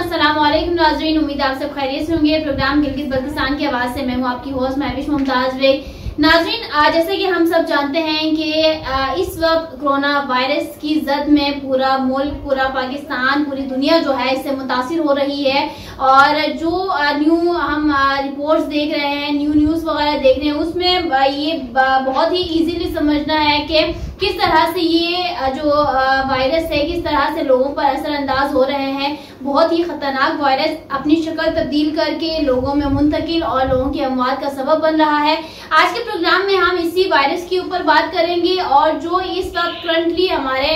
अस्सलामुअलैकुम नाज़रीन, उम्मीद आप सब खैरियत से होंगे। प्रोग्राम गिलगित बल्तिस्तान की आवाज से मैं हूँ आपकी होस्ट महविश मुमताज बेग। नाज़रीन, जैसे कि हम सब जानते हैं कि इस वक्त कोरोना वायरस की जद में पूरा मुल्क, पूरा पाकिस्तान, पूरी दुनिया जो है इससे मुतासिर हो रही है। और जो न्यू हम रिपोर्ट्स देख रहे हैं, न्यू न्यूज़ वगैरह देख रहे हैं, उसमें ये बहुत ही इजीली समझना है कि किस तरह से ये जो वायरस है किस तरह से लोगों पर असरअंदाज हो रहे हैं। बहुत ही खतरनाक वायरस अपनी शक्ल तब्दील करके लोगों में मुंतकिल और लोगों की अमवात का सबब बन रहा है। आज के प्रोग्राम में हम इसी वायरस के ऊपर बात करेंगे और जो इस वक्त करंटली हमारे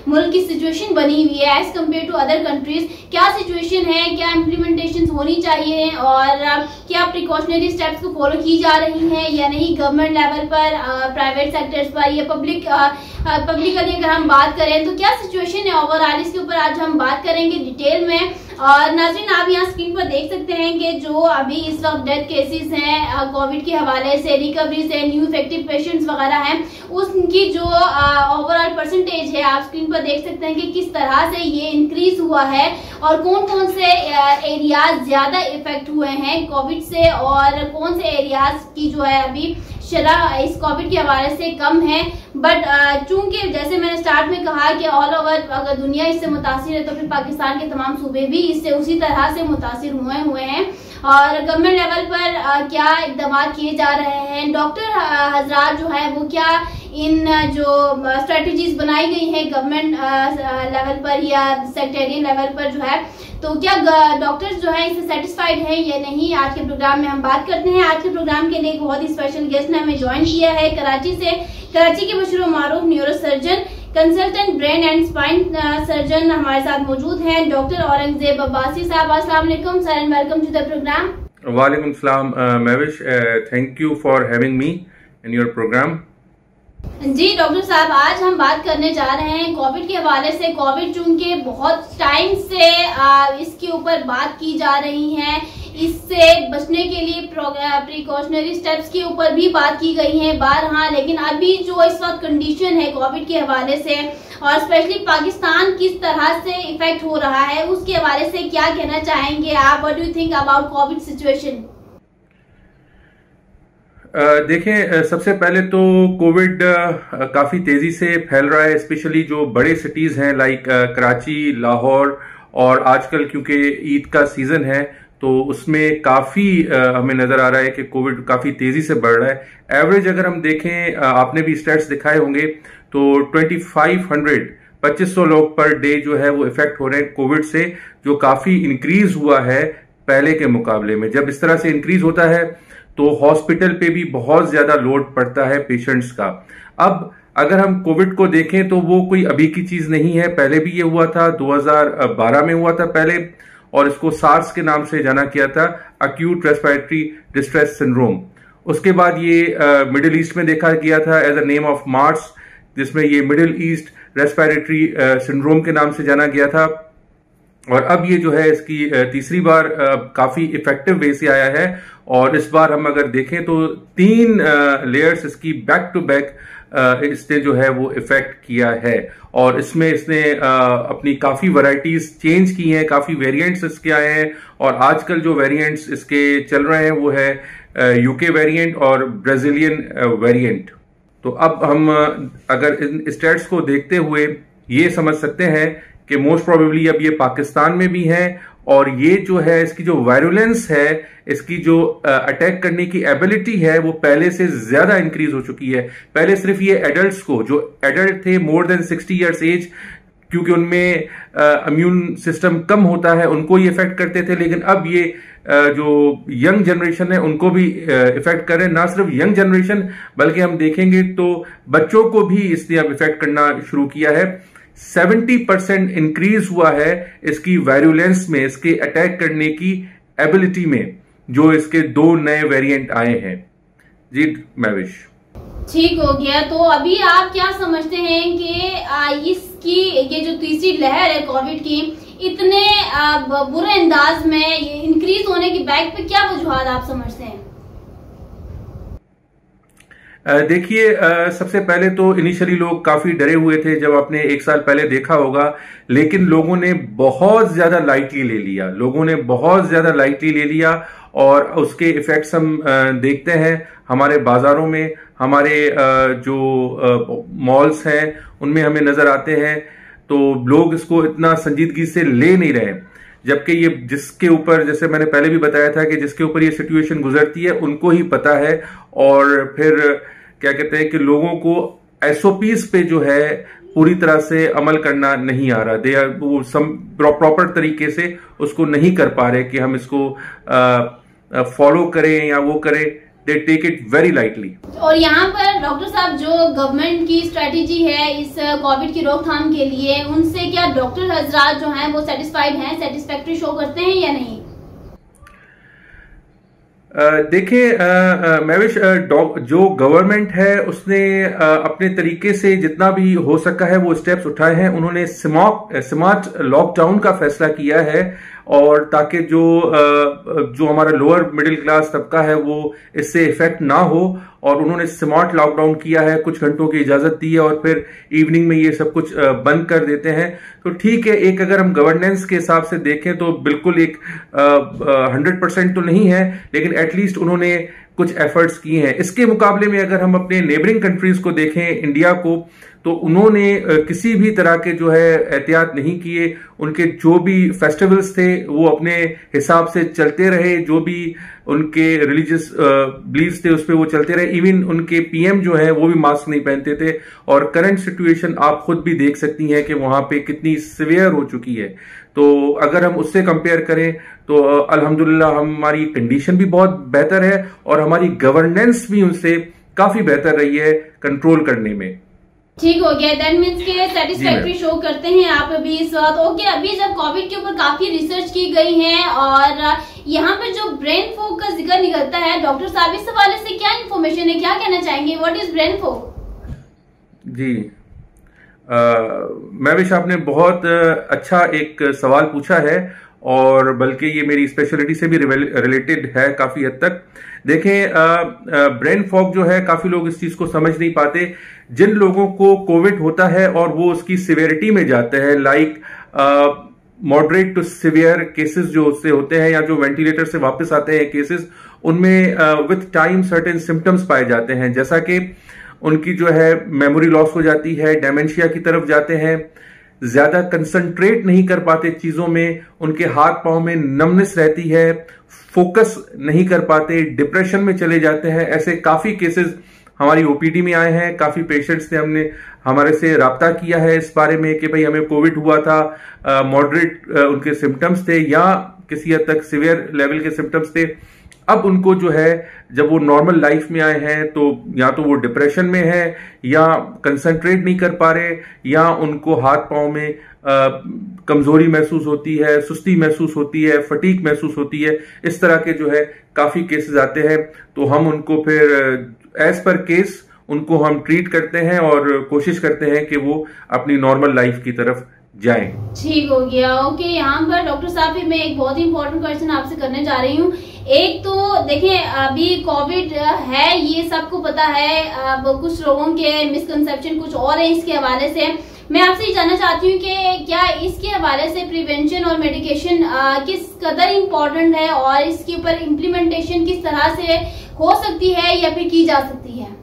मुल्क की सिचुएशन बनी हुई है as compared to other countries, क्या सिचुएशन है, क्या इम्प्लीमेंटेशन होनी चाहिए और क्या प्रिकॉशनरी स्टेप्स को फॉलो की जा रही हैं या नहीं, गवर्नमेंट लेवल पर, प्राइवेट सेक्टर्स पर या पब्लिकली अगर हम बात करें तो क्या सिचुएशन है ओवरऑल, इसके ऊपर आज हम बात करेंगे डिटेल में। और नाज़रीन, आप यहाँ स्क्रीन पर देख सकते हैं कि जो अभी इस वक्त डेथ केसेस हैं कोविड के हवाले से, रिकवरी से, न्यू इफेक्टिव पेशेंट्स वगैरह हैं, उसकी जो ओवरऑल परसेंटेज है आप स्क्रीन पर देख सकते हैं कि किस तरह से ये इंक्रीज हुआ है और कौन कौन से एरियाज ज्यादा इफेक्ट हुए हैं कोविड से और कौन से एरियाज की जो है अभी शरह इस कोविड के हवाले से कम है। बट चूंकि जैसे मैंने स्टार्ट में कहा कि ऑल ओवर अगर दुनिया इससे मुतासिर है तो फिर पाकिस्तान के तमाम सूबे भी इससे उसी तरह से मुतासिर हुए हैं। और गवर्नमेंट लेवल पर क्या इकदाम किए जा रहे हैं, डॉक्टर हजरात जो है वो क्या इन जो स्ट्रेटजीज बनाई गई है गवर्नमेंट लेवल पर या सेक्रेटरी लेवल पर जो है, तो क्या डॉक्टर्स जो है इससे सेटिस्फाइड है या नहीं, आज के प्रोग्राम में हम बात करते हैं। आज के प्रोग्राम के लिए एक बहुत ही स्पेशल गेस्ट ने हमें ज्वाइन किया है कराची से। कराची के मशहूर मारूफ neurosurgeon, consultant brain and spine surgeon हमारे साथ मौजूद हैं, डॉक्टर औरंगजेब अब्बासी साहब। अस्सलाम वालेकुम sir and welcome to the programme. वालेकुम सलाम Mahvish, thank you for having me in your programme. जी डॉक्टर साहब, आज हम बात करने जा रहे हैं कोविड के हवाले से। कोविड चूंकि बहुत टाइम से इसके ऊपर बात की जा रही है, इससे बचने के लिए प्रिकॉशनरी स्टेप्स के ऊपर भी बात की गई है बारहा, लेकिन अभी जो इस वक्त कंडीशन है कोविड के हवाले से और स्पेशली पाकिस्तान किस तरह से इफेक्ट हो रहा है उसके हवाले से क्या कहना चाहेंगे आप? What do you think about Covid situation? देखें, सबसे पहले तो कोविड काफ़ी तेज़ी से फैल रहा है, स्पेशली जो बड़े सिटीज़ हैं लाइक कराची, लाहौर, और आजकल क्योंकि ईद का सीज़न है तो उसमें काफ़ी हमें नज़र आ रहा है कि कोविड काफ़ी तेज़ी से बढ़ रहा है। एवरेज अगर हम देखें, आपने भी स्टैट्स दिखाए होंगे, तो 2500 लोग पर डे जो है वो इफेक्ट हो रहे हैं कोविड से, जो काफ़ी इंक्रीज हुआ है पहले के मुकाबले में। जब इस तरह से इंक्रीज होता है तो हॉस्पिटल पे भी बहुत ज्यादा लोड पड़ता है पेशेंट्स का। अब अगर हम कोविड को देखें तो वो कोई अभी की चीज नहीं है, पहले भी ये हुआ था, 2012 में हुआ था पहले, और इसको सार्स के नाम से जाना किया था, अक्यूट रेस्पिरेटरी डिस्ट्रेस सिंड्रोम। उसके बाद ये मिडिल ईस्ट में देखा गया था as a name of Mars, जिसमें ये मिडिल ईस्ट रेस्पिरेटरी सिंड्रोम के नाम से जाना गया था। और अब ये जो है इसकी तीसरी बार काफी इफेक्टिव वे से आया है, और इस बार हम अगर देखें तो 3 लेयर्स इसकी बैक टू बैक इसने जो है वो इफेक्ट किया है, और इसमें इसने अपनी काफी वैरायटीज चेंज की हैं, काफी वेरिएंट्स इसके आए हैं, और आजकल जो वेरिएंट्स इसके चल रहे हैं वो है यूके वेरिएंट और ब्राजीलियन वेरिएंट। तो अब हम अगर इन स्टेट्स को देखते हुए ये समझ सकते हैं कि मोस्ट प्रोबेबली अब ये पाकिस्तान में भी है, और ये जो है इसकी जो वायरुलेंस है, इसकी जो अटैक करने की एबिलिटी है वो पहले से ज्यादा इंक्रीज हो चुकी है। पहले सिर्फ ये एडल्ट्स को, जो एडल्ट थे मोर देन 60 ईयर्स एज, क्योंकि उनमें इम्यून सिस्टम कम होता है, उनको ये इफेक्ट करते थे, लेकिन अब ये जो यंग जनरेशन है उनको भी इफेक्ट कर रहे हैं। ना सिर्फ यंग जनरेशन बल्कि हम देखेंगे तो बच्चों को भी इसने अब इफेक्ट करना शुरू किया है। 70% इंक्रीज हुआ है इसकी वायरुलेंस में, इसके अटैक करने की एबिलिटी में, जो इसके 2 नए वेरिएंट आए हैं। जी महविश, ठीक हो गया। तो अभी आप क्या समझते हैं कि इसकी ये जो तीसरी लहर है कोविड की इतने बुरे अंदाज में इंक्रीज होने की बैक पे क्या वजूहत आप समझते हैं? देखिए, सबसे पहले तो इनिशियली लोग काफी डरे हुए थे जब आपने एक साल पहले देखा होगा, लेकिन लोगों ने बहुत ज्यादा लाइटली ले लिया और उसके इफेक्ट्स हम देखते हैं हमारे बाजारों में, हमारे जो मॉल्स हैं उनमें हमें नजर आते हैं। तो लोग इसको इतना संजीदगी से ले नहीं रहे, जबकि ये जिसके ऊपर, जैसे मैंने पहले भी बताया था कि जिसके ऊपर ये सिचुएशन गुजरती है उनको ही पता है। और फिर क्या कहते हैं कि लोगों को एसओपीज पे जो है पूरी तरह से अमल करना नहीं आ रहा, वो प्रॉपर तरीके से उसको नहीं कर पा रहे कि हम इसको फॉलो करें या वो करें। They take it very lightly. और यहाँ पर डॉक्टर साहब, जो गवर्नमेंट की स्ट्रेटेजी है इस कोविड की रोकथाम के लिए, उनसे क्या डॉक्टर हजरात जो हैं वो सेटिस्फाइड हैं, सेटिस्फैक्ट्री शो करते हैं या नहीं? देखिए महविश, जो गवर्नमेंट है उसने अपने तरीके से जितना भी हो सका है वो स्टेप्स उठाए हैं। उन्होंने स्मार्ट लॉकडाउन का फैसला किया है, और ताकि जो हमारा लोअर मिडिल क्लास तबका है वो इससे इफेक्ट ना हो, और उन्होंने स्मार्ट लॉकडाउन किया है, कुछ घंटों की इजाजत दी है और फिर इवनिंग में ये सब कुछ बंद कर देते हैं। तो ठीक है, एक अगर हम गवर्नेंस के हिसाब से देखें तो बिल्कुल एक 100% तो नहीं है, लेकिन एटलीस्ट उन्होंने कुछ एफर्ट्स किए हैं। इसके मुकाबले में अगर हम अपने नेबरिंग कंट्रीज को देखें, इंडिया को, तो उन्होंने किसी भी तरह के जो है एहतियात नहीं किए। उनके जो भी फेस्टिवल्स थे वो अपने हिसाब से चलते रहे, जो भी उनके रिलीजियस बिलीव्स थे उस पर वो चलते रहे। इवन उनके पीएम जो है वो भी मास्क नहीं पहनते थे, और करंट सिचुएशन आप खुद भी देख सकती हैं कि वहां पे कितनी सीवियर हो चुकी है। तो अगर हम उससे कंपेयर करें तो अल्हम्दुलिल्लाह हमारी कंडीशन भी बहुत बेहतर है, और हमारी गवर्नेंस भी उनसे काफी बेहतर रही है कंट्रोल करने में। ठीक हो गया, दैट मीन्स के सेटिस्फैक्ट्री शो करते हैं आप अभी इस वक्त। ओके, अभी जब कोविड के ऊपर काफी रिसर्च की गई है और यहाँ पर जो ब्रेन फॉग का जिक्र निकलता है, डॉक्टर साहब इस हवाले से क्या इन्फॉर्मेशन है, क्या कहना चाहेंगे? What is brain fog? जी, महविश, आपने बहुत अच्छा एक सवाल पूछा है, और बल्कि ये मेरी स्पेशलिटी से भी रिलेटेड है काफी हद तक। देखें, ब्रेन फॉग जो है, काफी लोग इस चीज को समझ नहीं पाते। जिन लोगों को कोविड होता है और वो उसकी सिवियरिटी में जाते हैं, like moderate to severe cases जो उससे होते हैं, या जो वेंटिलेटर से वापस आते हैं केसेस, उनमें विथ टाइम सर्टेन सिम्टम्स पाए जाते हैं, जैसा कि उनकी जो है मेमोरी लॉस हो जाती है, डेमेंशिया की तरफ जाते हैं, ज्यादा कंसंट्रेट नहीं कर पाते चीजों में, उनके हाथ पांव में नमनेस रहती है, फोकस नहीं कर पाते, डिप्रेशन में चले जाते हैं। ऐसे काफी केसेस हमारी ओपीडी में आए हैं। काफी पेशेंट्स ने हमारे से राब्ता किया है इस बारे में कि भाई हमें कोविड हुआ था, मॉडरेट उनके सिम्टम्स थे या किसी हद तक सीवियर लेवल के सिम्टम्स थे। अब उनको जो है, जब वो नॉर्मल लाइफ में आए हैं तो या तो वो डिप्रेशन में है, या कंसंट्रेट नहीं कर पा रहे, या उनको हाथ पांव में कमजोरी महसूस होती है, सुस्ती महसूस होती है, फटीक महसूस होती है। इस तरह के जो है काफी केसेस आते हैं। तो हम उनको फिर एज पर केस उनको हम ट्रीट करते हैं और कोशिश करते हैं कि वो अपनी नॉर्मल लाइफ की तरफ जाएं। ठीक हो गया। ओके, यहाँ पर डॉक्टर साहब भी मैं एक बहुत ही इंपॉर्टेंट क्वेश्चन आपसे करने जा रही हूँ। एक तो देखिए, अभी कोविड है ये सबको पता है, अब कुछ लोगों के मिसकंसेप्शन कुछ और है इसके हवाले से। मैं आपसे ये जानना चाहती हूँ कि क्या इसके हवाले से प्रिवेंशन और मेडिकेशन किस कदर इम्पोर्टेंट है, और इसके ऊपर इम्प्लीमेंटेशन किस तरह से हो सकती है या फिर की जा सकती है?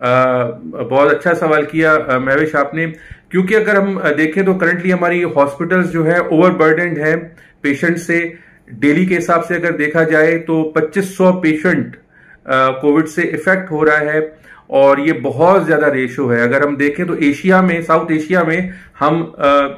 बहुत अच्छा सवाल किया महविश आपने, क्योंकि अगर हम देखें तो करंटली हमारी हॉस्पिटल्स जो है ओवरबर्डन्ड है पेशेंट से। डेली के हिसाब से अगर देखा जाए तो 2500 पेशेंट कोविड से इफेक्ट हो रहा है, और ये बहुत ज्यादा रेशो है। अगर हम देखें तो एशिया में, साउथ एशिया में हम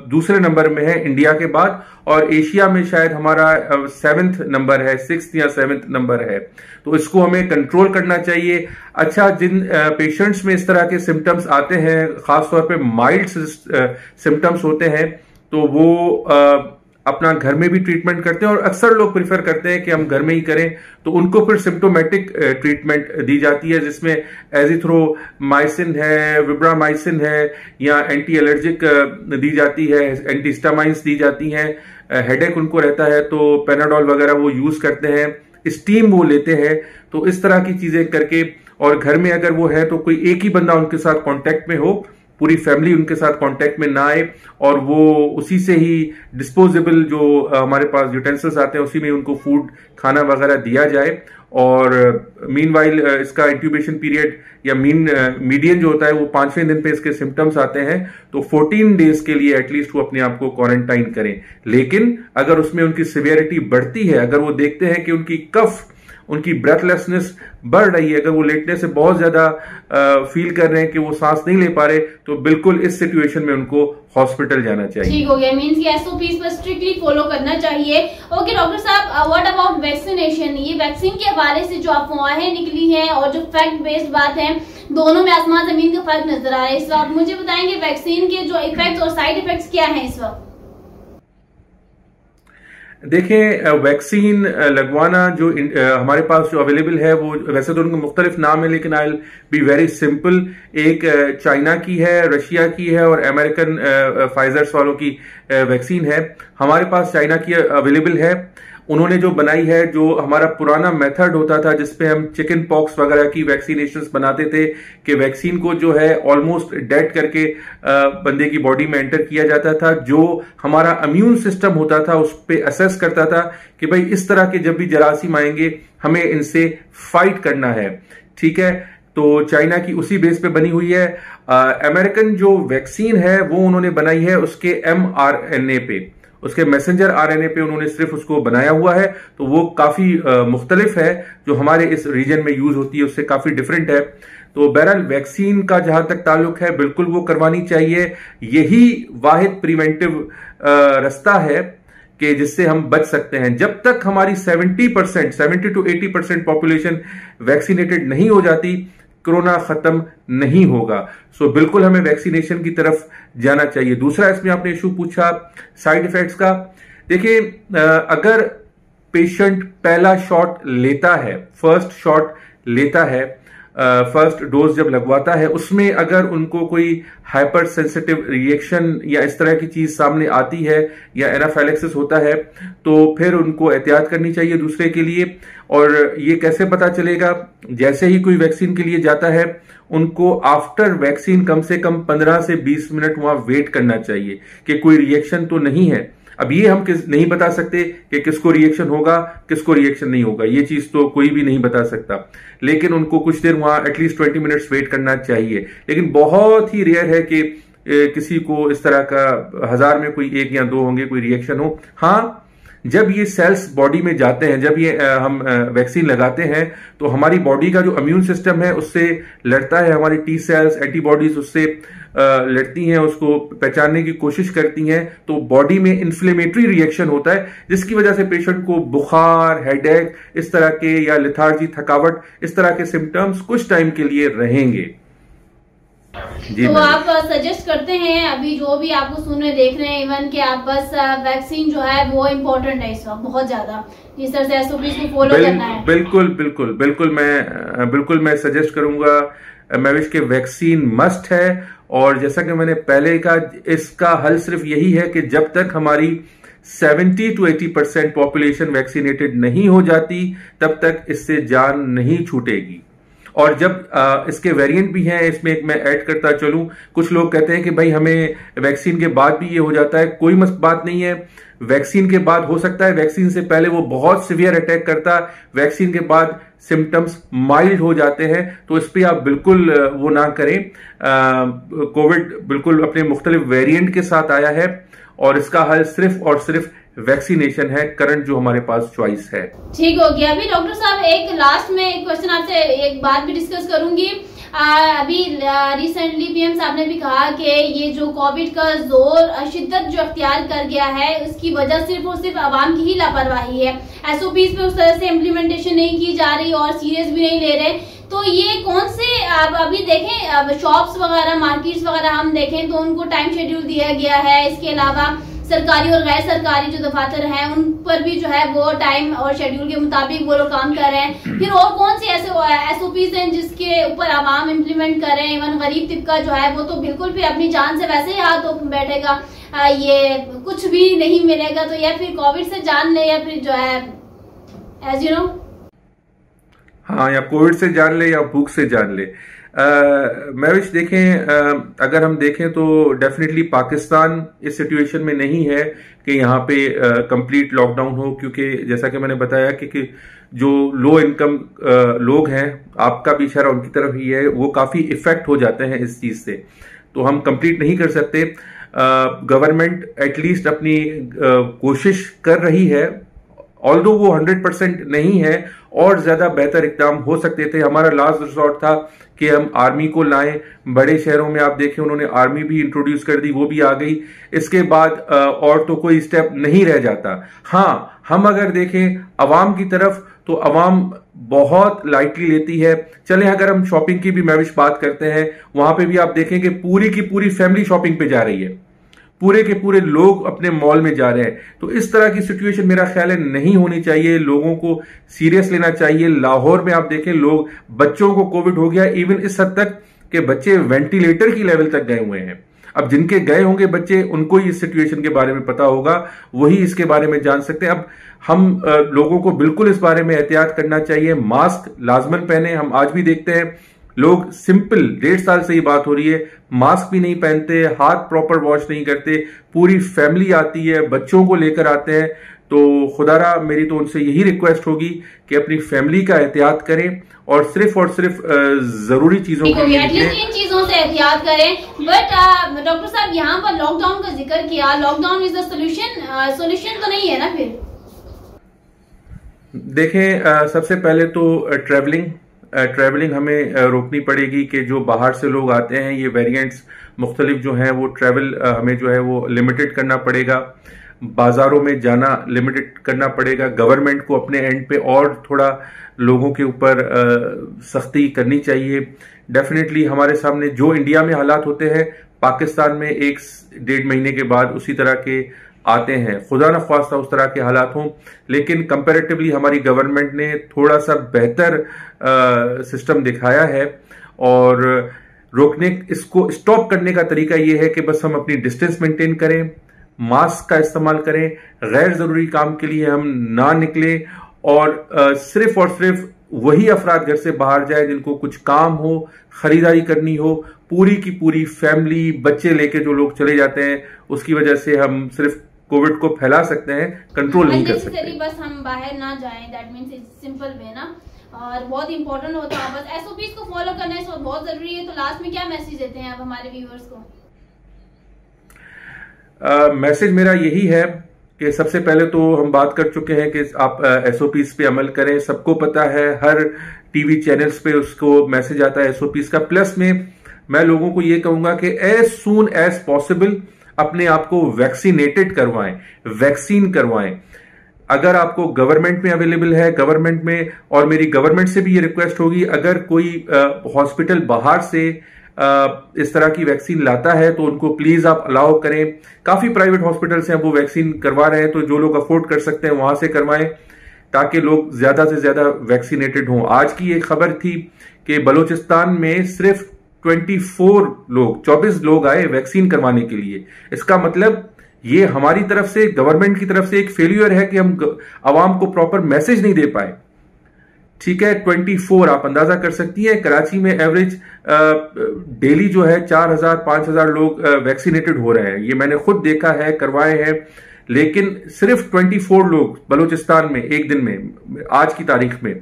दूसरे नंबर में है इंडिया के बाद, और एशिया में शायद हमारा 7th नंबर है, 6th या 7th नंबर है। तो इसको हमें कंट्रोल करना चाहिए। अच्छा, जिन पेशेंट्स में इस तरह के सिम्टम्स आते हैं, खासतौर पे माइल्ड सिम्टम्स होते हैं, तो वो अपना घर में भी ट्रीटमेंट करते हैं, और अक्सर लोग प्रिफर करते हैं कि हम घर में ही करें। तो उनको फिर सिम्टोमेटिक ट्रीटमेंट दी जाती है, जिसमें एजिथ्रोमाइसिन है, विब्रामाइसिन है, या एंटी एलर्जिक दी जाती है, एंटीहिस्टामाइंस दी जाती हैं। हेडेक उनको रहता है तो पेनाडोल वगैरह वो यूज करते हैं, स्टीम वो लेते हैं। तो इस तरह की चीजें करके, और घर में अगर वो है तो कोई एक ही बंदा उनके साथ कांटेक्ट में हो, पूरी फैमिली उनके साथ कांटेक्ट में ना आए, और वो उसी से ही डिस्पोजेबल जो हमारे पास यूटेंसिल्स आते हैं उसी में उनको फूड खाना वगैरह दिया जाए। और मीनवाइल इसका इंक्यूबेशन पीरियड या मीडियन जो होता है वो 5वें दिन पे इसके सिम्टम्स आते हैं, तो 14 डेज के लिए एटलीस्ट वो अपने आप को क्वारंटाइन करें। लेकिन अगर उसमें उनकी सिवियरिटी बढ़ती है, अगर वो देखते हैं कि उनकी कफ, उनकी ब्रेथलेसनेस बढ़ रही है, अगर वो लेटने से बहुत ज्यादा फील कर रहे हैं कि वो सांस नहीं ले पा रहे, तो बिल्कुल इस सिचुएशन में उनको हॉस्पिटल जाना चाहिए। ठीक हो गया, मींस कि एसओपीज पर स्ट्रिक्टली फॉलो करना चाहिए। ओके डॉक्टर साहब, व्हाट अबाउट वैक्सीनेशन? ये वैक्सीन के हवाले से जो अफवाहें निकली हैं और जो फैक्ट बेस्ड बात है, दोनों में आसमान जमीन का फर्क नजर आ रहा है। इस वक्त मुझे बताएंगे वैक्सीन के जो इफेक्ट्स और साइड इफेक्ट्स क्या हैं इस वक्त? देखें, वैक्सीन लगवाना जो हमारे पास जो अवेलेबल है वो वैसे तो उनके मुख्तलिफ नाम है, लेकिन I will be very simple. एक चाइना की है, रशिया की है और अमेरिकन फाइजर्स वालों की वैक्सीन है। हमारे पास चाइना की अवेलेबल है। उन्होंने जो बनाई है, जो हमारा पुराना मेथड होता था जिसपे हम चिकन पॉक्स वगैरह की वैक्सीनेशंस बनाते थे, कि वैक्सीन को जो है ऑलमोस्ट डेड करके बंदे की बॉडी में एंटर किया जाता था, जो हमारा इम्यून सिस्टम होता था उस पे असेस करता था कि भाई इस तरह के जब भी जरासीम आएंगे हमें इनसे फाइट करना है। ठीक है, तो चाइना की उसी बेस पे बनी हुई है। अमेरिकन जो वैक्सीन है वो उन्होंने बनाई है उसके mRNA पे, उसके मैसेंजर आरएनए पे उन्होंने सिर्फ उसको बनाया हुआ है, तो वो काफी मुख्तलिफ है। जो हमारे इस रीजन में यूज होती है उससे काफी डिफरेंट है। तो बहरहाल वैक्सीन का जहां तक ताल्लुक है बिल्कुल वो करवानी चाहिए। यही वाहिद प्रिवेंटिव रास्ता है कि जिससे हम बच सकते हैं। जब तक हमारी 70 to 80% पॉपुलेशन वैक्सीनेटेड नहीं हो जाती, कोरोना खत्म नहीं होगा। सो बिल्कुल हमें वैक्सीनेशन की तरफ जाना चाहिए। दूसरा, इसमें आपने इशू पूछा साइड इफेक्ट्स का। देखिए, अगर पेशेंट पहला शॉट लेता है, फर्स्ट शॉट लेता है, फर्स्ट डोज जब लगवाता है, उसमें अगर उनको कोई हाइपर सेंसिटिव रिएक्शन या इस तरह की चीज सामने आती है या एनाफाइलेक्सिस होता है, तो फिर उनको एहतियात करनी चाहिए दूसरे के लिए। और ये कैसे पता चलेगा? जैसे ही कोई वैक्सीन के लिए जाता है, उनको आफ्टर वैक्सीन कम से कम 15 से 20 मिनट वहां वेट करना चाहिए कि कोई रिएक्शन तो नहीं है। अब ये हम नहीं बता सकते कि किसको रिएक्शन होगा, किसको रिएक्शन नहीं होगा, ये चीज तो कोई भी नहीं बता सकता, लेकिन उनको कुछ देर वहां एटलीस्ट 20 मिनट्स वेट करना चाहिए। लेकिन बहुत ही रेयर है कि किसी को इस तरह का 1000 में कोई 1 या 2 होंगे कोई रिएक्शन हो। हाँ, जब ये सेल्स बॉडी में जाते हैं, जब ये हम वैक्सीन लगाते हैं, तो हमारी बॉडी का जो इम्यून सिस्टम है उससे लड़ता है, हमारी टी सेल्स, एंटीबॉडीज उससे लड़ती हैं, उसको पहचानने की कोशिश करती हैं, तो बॉडी में इन्फ्लेमेटरी रिएक्शन होता है, जिसकी वजह से पेशेंट को बुखार, हेडेक, इस तरह के, या लिथार्जी, थकावट, इस तरह के सिम्टम्स कुछ टाइम के लिए रहेंगे। तो आप सजेस्ट करते हैं, अभी जो भी आपको सुन रहे देख रहे हैं, इवन कि आप बस वैक्सीन जो है वो इम्पोर्टेंट है इस वक्त बहुत ज्यादा, जिस तरह से एसओपीज को फॉलो करना है। बिल्कुल मैं सजेस्ट करूंगा महविश के वैक्सीन मस्ट है। और जैसा कि मैंने पहले कहा, इसका हल सिर्फ यही है कि जब तक हमारी 70 to 80% पॉपुलेशन वैक्सीनेटेड नहीं हो जाती, तब तक इससे जान नहीं छूटेगी। और जब इसके वेरिएंट भी हैं, इसमें एक मैं ऐड करता चलूं, कुछ लोग कहते हैं कि भाई हमें वैक्सीन के बाद भी ये हो जाता है। कोई बात नहीं है, वैक्सीन के बाद हो सकता है, वैक्सीन से पहले वो बहुत सिवियर अटैक करता, वैक्सीन के बाद सिम्टम्स माइल्ड हो जाते हैं। तो इस पे आप बिल्कुल वो ना करें। कोविड बिल्कुल अपने मुख्तलिफ वेरिएंट के साथ आया है, और इसका हल सिर्फ और सिर्फ वैक्सीनेशन है, करंट जो हमारे पास चॉइस है। ठीक हो गया। अभी डॉक्टर साहब एक लास्ट में एक क्वेश्चन आपसे एक बात भी डिस्कस करूंगी। अभी रिसेंटली पीएम साहब ने भी कहा कि ये जो कोविड का जोर शिद्दत जो अख्तियार कर गया है, उसकी वजह सिर्फ और सिर्फ आवाम की ही लापरवाही है। एसओपीज पे उस तरह से इम्प्लीमेंटेशन नहीं की जा रही और सीरियस भी नहीं ले रहे। तो ये कौन से, अभी देखें शॉप्स वगैरह, मार्केट्स वगैरह हम देखें तो उनको टाइम शेड्यूल दिया गया है। इसके अलावा सरकारी और गैर सरकारी जो दफातर हैं उन पर भी जो है वो टाइम और शेड्यूल के मुताबिक वो लोग काम कर रहे हैं। फिर और कौन सी ऐसे एसओपीज हैं जिसके ऊपर आवाम इम्प्लीमेंट कर रहे हैं? इवन गरीब तिबका जो है वो तो बिल्कुल फिर अपनी जान से वैसे ही हाथ धो बैठेगा, ये कुछ भी नहीं मिलेगा। तो या फिर कोविड से जान ले, या फिर जो है एज यू नो हाँ, या कोविड से जान ले या भूख से जान ले। महविश देखें, अगर हम देखें तो डेफिनेटली पाकिस्तान इस सिचुएशन में नहीं है कि यहाँ पे कंप्लीट लॉकडाउन हो, क्योंकि जैसा कि मैंने बताया कि जो लो इनकम लोग हैं, आपका भी इशारा उनकी तरफ ही है, वो काफी इफेक्ट हो जाते हैं इस चीज से। तो हम कंप्लीट नहीं कर सकते। गवर्नमेंट एटलीस्ट अपनी कोशिश कर रही है, ऑल्दो वो 100% नहीं है, और ज्यादा बेहतर इकदाम हो सकते थे। हमारा लास्ट रिसोर्ट था कि हम आर्मी को लाएं। बड़े शहरों में आप देखें उन्होंने आर्मी भी इंट्रोड्यूस कर दी, वो भी आ गई। इसके बाद और तो कोई स्टेप नहीं रह जाता। हाँ, हम अगर देखें अवाम की तरफ तो अवाम बहुत लाइटली लेती है। चलें, अगर हम शॉपिंग की भी महविश बात करते हैं, वहां पे भी आप देखें कि पूरी की पूरी फैमिली शॉपिंग पे जा रही है, पूरे के पूरे लोग अपने मॉल में जा रहे हैं। तो इस तरह की सिचुएशन मेरा ख्याल है नहीं होनी चाहिए, लोगों को सीरियस लेना चाहिए। लाहौर में आप देखें लोग, बच्चों को कोविड हो गया, इवन इस हद तक कि बच्चे वेंटिलेटर की लेवल तक गए हुए हैं। अब जिनके गए होंगे बच्चे, उनको ही इस सिचुएशन के बारे में पता होगा, वही इसके बारे में जान सकते हैं। अब हम लोगों को बिल्कुल इस बारे में एहतियात करना चाहिए। मास्क लाजमन पहने। हम आज भी देखते हैं लोग सिंपल 1.5 साल से ही बात हो रही है, मास्क भी नहीं पहनते, हाथ प्रॉपर वॉश नहीं करते, पूरी फैमिली आती है, बच्चों को लेकर आते हैं। तो खुदारा मेरी तो उनसे यही रिक्वेस्ट होगी कि अपनी फैमिली का एहतियात करें और सिर्फ जरूरी चीजों को इन चीजों से एहतियात करें। बट डॉक्टर साहब, यहाँ पर लॉकडाउन का जिक्र किया, लॉकडाउन इज द सोल्यूशन तो नहीं है ना फिर? देखें, सबसे पहले तो ट्रैवलिंग हमें रोकनी पड़ेगी कि जो बाहर से लोग आते हैं, ये वेरिएंट्स मुख्तलिफ जो हैं, वो ट्रैवल हमें जो है वो लिमिटेड करना पड़ेगा। बाजारों में जाना लिमिटेड करना पड़ेगा। गवर्नमेंट को अपने एंड पे और थोड़ा लोगों के ऊपर सख्ती करनी चाहिए। डेफिनेटली हमारे सामने जो इंडिया में हालात होते हैं, पाकिस्तान में 1-1.5 महीने के बाद उसी तरह के आते हैं। खुदा न ख्वास्ता उस तरह के हालात हों, लेकिन कंपैरेटिवली हमारी गवर्नमेंट ने थोड़ा सा बेहतर सिस्टम दिखाया है। और इसको स्टॉप करने का तरीका यह है कि बस हम अपनी डिस्टेंस मेंटेन करें, मास्क का इस्तेमाल करें, गैर जरूरी काम के लिए हम ना निकलें, और सिर्फ वही अफराद घर से बाहर जाए जिनको कुछ काम हो, खरीदारी करनी हो। पूरी की पूरी फैमिली, बच्चे लेके जो लोग चले जाते हैं, उसकी वजह से हम सिर्फ कोविड को फैला सकते हैं, कंट्रोल नहीं कर सकते। बस हम बाहर ना जाएं, that means it's simple way ना, और बहुत इंपॉर्टेंट होता है। बस एसओपीज को फॉलो करना इस वक्त बहुत जरूरी है। तो लास्ट में क्या मैसेज देते हैं आप हमारे व्यूअर्स को? मैसेज मेरा यही है कि सबसे पहले तो हम बात कर चुके हैं कि आप एसओपीज पे अमल करें। सबको पता है, हर टीवी चैनल्स पे उसको मैसेज आता है एसओपीज का। प्लस में मैं लोगों को ये कहूंगा कि एज सून एज पॉसिबल अपने आप को वैक्सीनेटेड करवाएं, वैक्सीन करवाएं। अगर आपको गवर्नमेंट में अवेलेबल है, गवर्नमेंट में, और मेरी गवर्नमेंट से भी ये रिक्वेस्ट होगी, अगर कोई हॉस्पिटल बाहर से इस तरह की वैक्सीन लाता है तो उनको प्लीज आप अलाउ करें। काफी प्राइवेट हॉस्पिटल्स हैं वो वैक्सीन करवा रहे हैं, तो जो लोग अफोर्ड कर सकते हैं वहां से करवाएं, ताकि लोग ज्यादा से ज्यादा वैक्सीनेटेड हों। आज की एक खबर थी कि बलूचिस्तान में सिर्फ 24 लोग आए वैक्सीन करवाने के लिए। इसका मतलब ये हमारी तरफ से, गवर्नमेंट की तरफ से एक फेल्यूर है कि हम आवाम को प्रॉपर मैसेज नहीं दे पाए। ठीक है, 24 आप अंदाजा कर सकती हैं। कराची में एवरेज डेली जो है 4,000-5,000 लोग वैक्सीनेटेड हो रहे हैं। ये मैंने खुद देखा है, करवाए हैं। लेकिन सिर्फ 24 लोग बलूचिस्तान में एक दिन में, आज की तारीख में।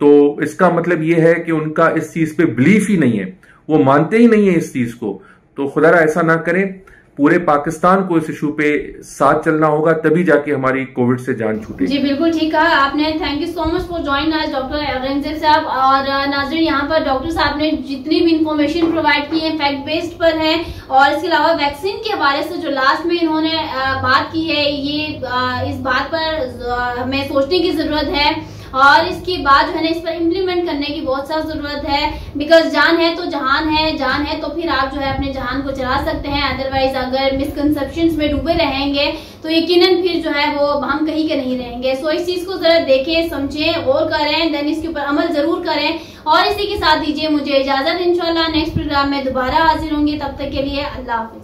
तो इसका मतलब ये है कि उनका इस चीज पे बिलीफ ही नहीं है, वो मानते ही नहीं है इस चीज को। तो खुदारा ऐसा ना करें, पूरे पाकिस्तान को इस इशू पे साथ चलना होगा, तभी जाके हमारी कोविड से जान छूटेगी। जी बिल्कुल ठीक कहा आपने। Thank you so much for join आज डॉक्टर औरंगजेब साहब। और नाज़रीन, यहाँ पर डॉक्टर साहब ने जितनी भी इंफॉर्मेशन प्रोवाइड की है फैक्ट बेस्ड पर है, और इसके अलावा वैक्सीन के हवाले से जो लास्ट में इन्होंने बात की है, ये इस बात पर हमें सोचने की जरूरत है, और इसके बाद जो है ना इस पर इम्प्लीमेंट करने की बहुत सा जरूरत है। बिकॉज जान है तो जहान है, जान है तो फिर आप जो है अपने जहान को चला सकते हैं। अदरवाइज अगर मिसकंसेप्शंस में डूबे रहेंगे तो यकीनन फिर जो है वो हम कहीं के नहीं रहेंगे। सो इस चीज को जरा देखें, समझें और करें, देन इसके ऊपर अमल जरूर करें। और इसी के साथ दीजिए मुझे इजाजत। इंशाल्लाह नेक्स्ट प्रोग्राम में दोबारा हाजिर होंगे, तब तक के लिए अल्लाह हाफिज।